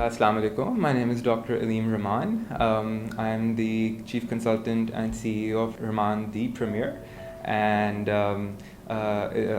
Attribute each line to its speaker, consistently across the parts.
Speaker 1: Assalamu alaikum. My name is Dr. Aleem Rehman. I am the Chief Consultant and CEO of Rehman, the Premier. And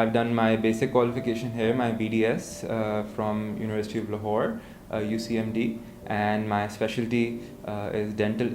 Speaker 1: I've done my basic qualification here, my BDS from University of Lahore, UCMD, and my specialty is dental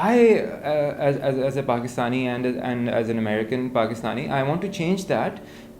Speaker 1: I, as a Pakistani and as an American Pakistani, I want to change that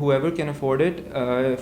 Speaker 1: whoever can afford it.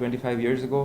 Speaker 1: 25 years ago,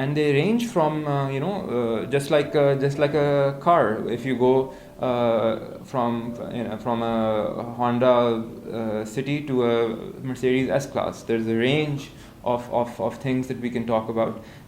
Speaker 1: and they range from just like a car. If you go from a Honda City to a Mercedes S-Class, there's a range of things that we can talk about.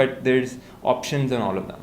Speaker 1: but there's options in all of them.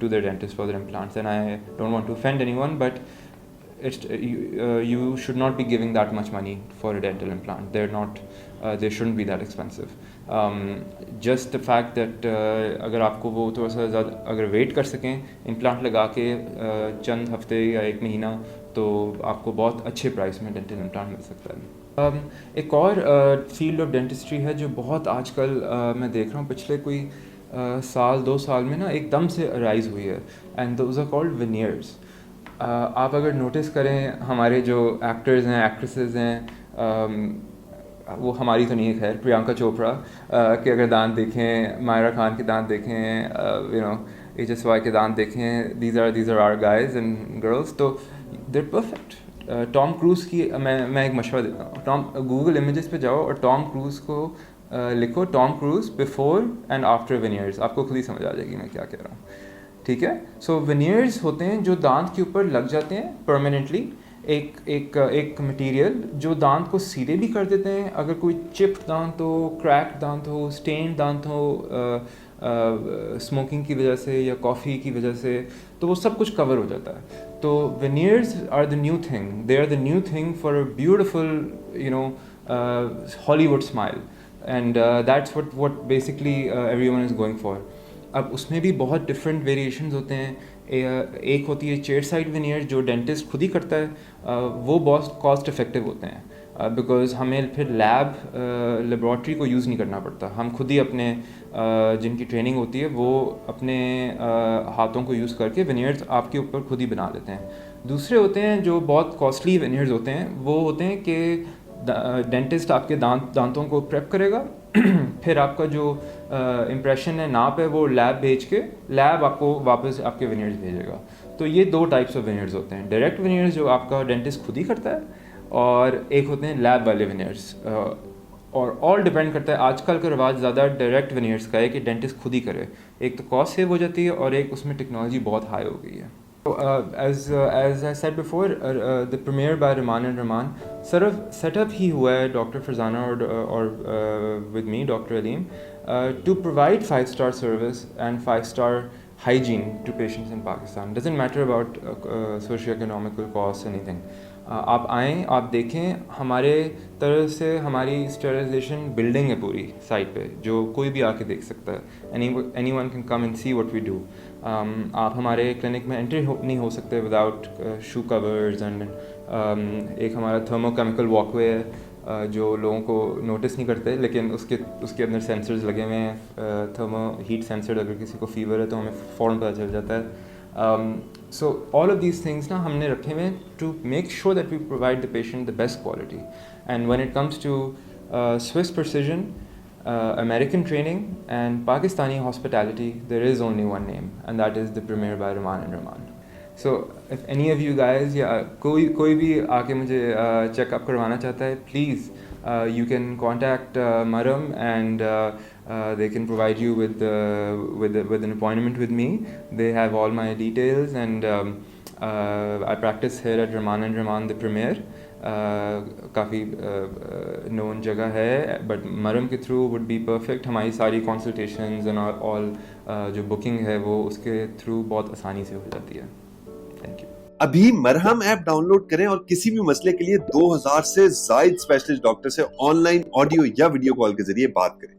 Speaker 1: to their dentist for their implants, and I don't want to offend anyone, but you should not be giving that much money for a dental implant. They shouldn't be that expensive. Just the fact that اگر آپ کو وہ تھوڑا سا زیادہ اگر wait کر سکیں امپلانٹ لگا کے چند ہفتے یا ایک مہینہ, تو آپ کو بہت اچھے پرائس میں ڈینٹل امپلانٹ مل سکتا ہے. ایک اور فیلڈ آف ڈینٹسٹری ہے جو بہت آج کل میں دیکھ رہا ہوں پچھلے کوئی سال 2 سال میں نا ایک دم سے رائز ہوئی ہے, اینڈ دوز آر کالڈ وینیئرز. آپ اگر نوٹس کریں ہمارے جو ایکٹرز ہیں ایکٹریسز ہیں, وہ ہماری تو نہیں ہے خیر, پریانکا چوپڑا کے اگر دانت دیکھیں, مائرہ خان کے دانت دیکھیں, HSY کے دانت دیکھیں, these are are guys and girls, تو دیر پرفیکٹ. ٹام کروز کی میں ایک مشورہ دیتا ہوں, گوگل امیجز پہ جاؤ اور ٹام کروز کو لکھو, Tom Cruise before and after veneers, آپ کو خود ہی سمجھ آ جائے گی میں کیا کہہ رہا ہوں. ٹھیک ہے. سو وینیئرز ہوتے ہیں جو دانت کے اوپر لگ جاتے ہیں پرماننٹلی, ایک مٹیریل جو دانت کو سیدھے بھی کر دیتے ہیں. اگر کوئی چپڈ دانت ہو, کریک دانت ہو, اسٹینڈ دانت ہو اسموکنگ کی وجہ سے یا کافی کی وجہ سے, تو وہ سب کچھ کور ہو جاتا ہے. تو veneers are the new thing, they are the new thing for a beautiful Hollywood smile, and that's what basically everyone is going for. اب اس میں بھی بہت ڈفرینٹ ویریشنز ہوتے ہیں. ایک ہوتی ہے چیئر سائڈ وینیئر جو ڈینٹسٹ خود ہی کرتا ہے, وہ بہت کاسٹ افیکٹو ہوتے ہیں بیکاز ہمیں پھر لیبارٹری کو یوز نہیں کرنا پڑتا, ہم خود ہی اپنے جن کی ٹریننگ ہوتی ہے وہ اپنے ہاتھوں کو یوز کر کے وینیئرز آپ کے اوپر خود ہی بنا لیتے ہیں. دوسرے ہوتے ہیں جو بہت کاسٹلی وینیئرز ہوتے ہیں, وہ ہوتے ہیں کہ ڈینٹسٹ آپ کے دانتوں کو پریپ کرے گا, پھر آپ کا جو امپریشن ہے, ناپ ہے, وہ لیب بھیج کے لیب آپ کو واپس آپ کے وینیئرز بھیجے گا. تو یہ 2 ٹائپس آف وینیئرز ہوتے ہیں, ڈائریکٹ وینیئرز جو آپ کا ڈینٹسٹ خود ہی کرتا ہے, اور ایک ہوتے ہیں لیب والے وینیئرز. اور آل ڈپینڈ کرتا ہے, آج کل کا رواج زیادہ ڈائریکٹ وینیئرز کا ہے کہ ڈینٹسٹ خود ہی کرے. ایک تو کاسٹ سیو ہو جاتی ہے, اور ایک اس میں ٹیکنالوجی بہت ہائی ہو گئی ہے. As I said before, the premiere by Rehman and Rehman set up ہی ہوا ہے ڈاکٹر فرزانہ اور with me, Dr. Aleem, to provide 5-star service and 5-star hygiene to patients in Pakistan. Doesn't matter about socio-economical costs, anything. آپ آئیں, آپ دیکھیں, ہمارے طرف سے ہماری اسٹیرلائزیشن بلڈنگ ہے پوری سائٹ پہ, جو کوئی بھی آ کے دیکھ سکتا ہے. Anyone can come and see what we do. آپ ہمارے کلینک میں انٹری نہیں ہو سکتے وداؤٹ شو کورز, اینڈ ایک ہمارا تھرمو کیمیکل واک وے ہے جو لوگوں کو نوٹس نہیں کرتے, لیکن اس کے اندر سینسرز لگے ہوئے ہیں, تھرمو ہیٹ سینسر. اگر کسی کو فیور ہے تو ہمیں فوراً پتہ چل جاتا ہے. So all of these things نا ہم نے رکھے ہوئے to make sure that we provide the patient the best quality. And when it comes to Swiss precision, American training and Pakistani hospitality, there is only one name, and that is the Premier by Rehman and Rehman. So if any of you guys یا کوئی بھی آ کے مجھے check up کروانا چاہتا ہے, please you can contact Marham, and they can provide you with an appointment with me. They have all my details, and I practice here at Rehman and Rehman, the Premier. کافی نون جگہ ہے, but مرم کے through would be perfect. ہماری ساری consultations and all جو booking ہے وہ اس کے through بہت آسانی سے ہو جاتی ہے. Thank you.
Speaker 2: ابھی مرہم ایپ ڈاؤن لوڈ کریں اور کسی بھی مسئلے کے لیے 2000 سے زائد اسپیشلسٹ ڈاکٹر سے آن لائن آڈیو یا ویڈیو کال کے ذریعے بات کریں.